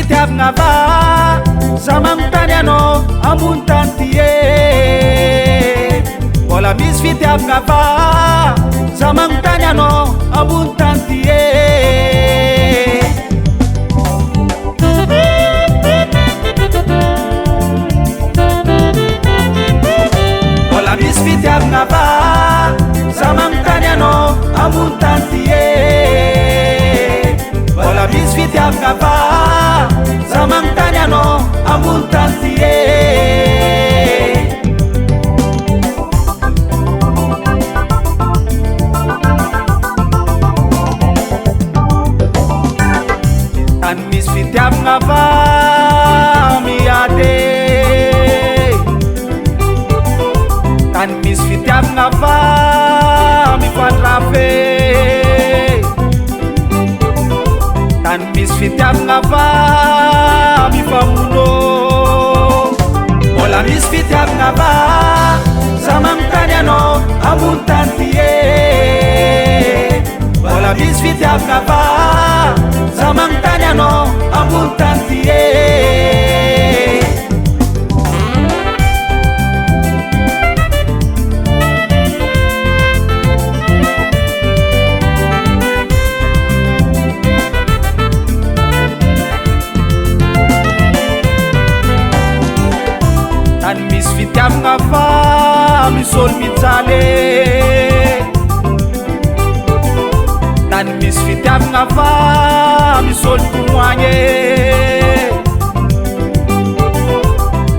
fitiavagna va za magnontany anao ambony tany ty e mbola misy fitiavagna va za magnontany anao ambony tany ty e mbola misy fitiavagna va za magnontany anao ambony tany ty e mbola misy fitiavagna va za magnontany anao ambony tany ty e tany misy fitiavagna va miady tany misy fitiavagna va mifandrafe tany misy fitiavagna va mifamono mbola misy fitiavagna va za magnontany anao ambony tany ty e mbola misy fitiavagna va za magnontany anao ambony tany ty e tany misy fitiavagna va misolo mijaly tany misy fitiavagna va misolo tomoagny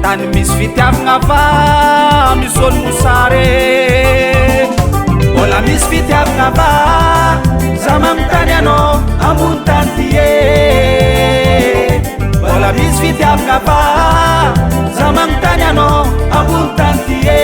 tany misy fitiavagna va misolo mosary mbola misy fitiavagna va za magnontany anao ambony tany ty e mbola misy fitiavagna va za magnontany anao ambony tany ty e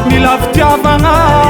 mila fitiavagna